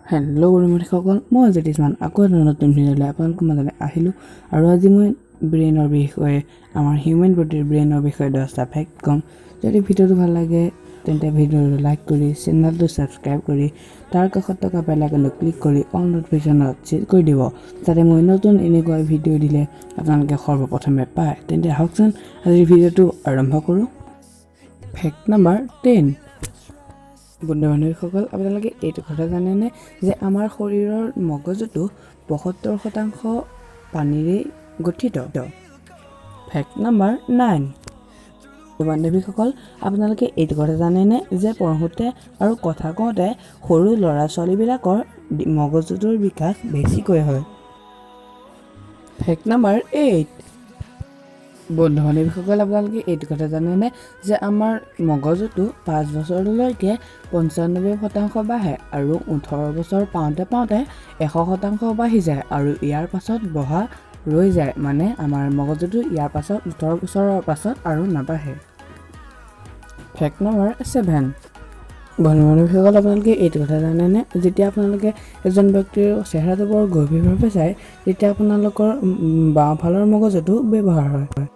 Hello' বন্ধুসকল, মই জ্যোতিষমান আকৌ এটা নতুন ভিডিঅ'লৈ আপোনালোকৰ মাজলৈ আহিলোঁ আৰু আজি মই ব্ৰেইনৰ বিষয়ে আমাৰ হিউমেন বডিৰ ব্ৰেইনৰ বিষয়ে 10টা ফেক্ট ক'ম। যদি ভিডিঅ'টো ভাল লাগে তেন্তে ভিডিঅ'টো লাইক কৰি চেনেলটো ছাবস্ক্ৰাইব কৰি তাৰ কাষত থকা বেল আইকনটো ক্লিক কৰি অল ন'টিফিকেশ্যনত চেট কৰি দিব, যাতে মই নতুন এনেকুৱা ভিডিঅ' দিলে আপোনালোকে সৰ্বপ্ৰথমে পায়। তেন্তে আহকচোন আজিৰ ভিডিঅ'টো আৰম্ভ কৰোঁ। Fact number 10। বন্ধু-বান্ধৱীসকল, আপোনালোকে এইটো কথা জানেনে যে আমাৰ শৰীৰৰ মগজুটো ৭৫% পানীৰে গঠিত? Fact number 9। বন্ধু-বান্ধৱীসকল, আপোনালোকে এইটো কথা জানেনে যে পঢ়োঁতে আৰু কথা কওঁতে সৰু ল'ৰা-ছোৱালীবিলাকৰ মগজুটোৰ বিকাশ বেছিকৈ হয়? Fact number 8। বন্ধু-বান্ধৱীসকল, আপোনালোকে এইটো কথা জানেনে যে আমাৰ মগজুটো 5 বছৰলৈকে 95% বাঢ়ে আৰু 18 বছৰ পাওঁতে 100% বাঢ়ি যায় আৰু ইয়াৰ পাছত বঢ়া ৰৈ যায়, মানে আমাৰ মগজুটো ইয়াৰ পাছত 18 বছৰৰ পাছত আৰু নাবাঢ়ে। Fact number 7। বন্ধু-বান্ধৱীসকল, আপোনালোকে এইটো কথা জানেনে যেতিয়া আপোনালোকে এজন ব্যক্তিৰ চেহেৰাটো বৰ গভীৰভাৱে চায় তেতিয়া আপোনালোকৰ বাওঁফালৰ মগজুটো ব্যৱহাৰ হয়।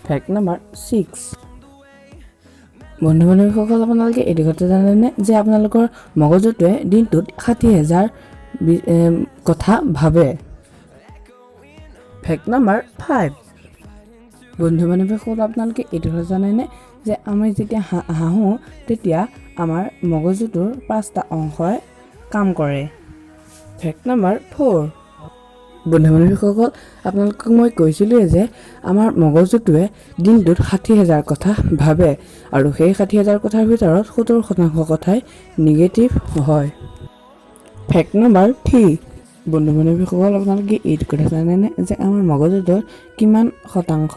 Fact number 6। বন্ধু-বান্ধৱীসকল, আপোনালোকে এইটো কথা জানেনে যে আপোনালোকৰ মগজুটোৱে দিনটোত 60,000 কথা ভাবে? Fact number 5। বন্ধু-বান্ধৱীসকল, আপোনালোকে এইটো কথা জানেনে যে আমি যেতিয়া হাঁহোঁ তেতিয়া আমাৰ মগজুটোৰ 5টা অংশই কাম কৰে? Fact number 4। বন্ধু-বান্ধৱীসকল, আপোনালোকক মই কৈছিলোঁৱে যে আমাৰ মগজুটোৱে দিনটোত 60,000 কথা ভাবে আৰু সেই 60,000 কথাৰ ভিতৰত 70% কথাই নিগেটিভ হয়। Fact number 3। বন্ধু-বান্ধৱীসকল, আপোনালোকে এইটো কথা জানেনে যে আমাৰ মগজুটোৰ কিমান শতাংশ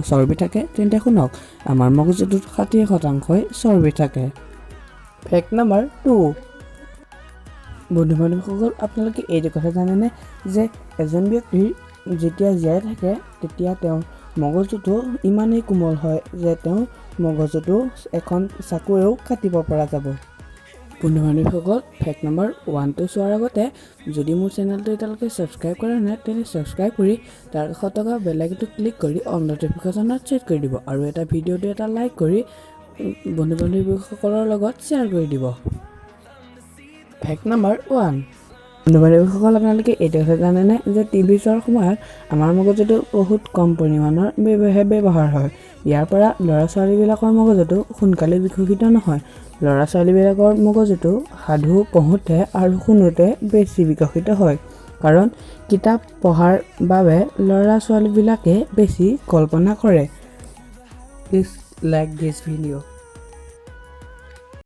চৰ্বি থাকে? তেন্তে শুনক, আমাৰ মগজুটোত 60%ই চৰ্বি থাকে। Fact number 2। বন্ধু-বান্ধৱীসকল, আপোনালোকে এইটো কথা জানেনে যে এজন ব্যক্তিৰ যেতিয়া জীয়াই থাকে তেতিয়া তেওঁৰ মগজুটো ইমানেই কোমল হয় যে তেওঁৰ মগজুটো এখন চাকুৱেও কাটিব পৰা যাব? বন্ধু-বান্ধৱীসকল, ফেক্ট নম্বৰ 1টো চোৱাৰ আগতে যদি মোৰ চেনেলটো এতিয়ালৈকে ছাবস্ক্ৰাইব কৰা নাই তেন্তে ছাবস্ক্ৰাইব কৰি তাৰ কাষত থকা বেল আইকনটো ক্লিক কৰি অল ন'টিফিকেশ্যনত চেট কৰি দিব আৰু এটা ভিডিঅ'টো এটা লাইক কৰি বন্ধু-বান্ধৱীসকলৰ লগত শ্বেয়াৰ কৰি দিব। Fact number 1। বন্ধু-বান্ধৱীসকল, আপোনালোকে এইটো কথা জানেনে যে টিভি চোৱাৰ সময়ত আমাৰ মগজুটো বহুত কম পৰিমাণৰ ব্যৱহাৰ হয়। ইয়াৰ পৰা ল'ৰা-ছোৱালীবিলাকৰ মগজুটো সোনকালে বিকশিত নহয়। ল'ৰা-ছোৱালীবিলাকৰ মগজুটো সাধু পঢ়োঁতে আৰু শুনোতে বেছি বিকশিত হয়, কাৰণ কিতাপ পঢ়াৰ বাবে ল'ৰা-ছোৱালীবিলাকে বেছি কল্পনা কৰে। Please like this video'.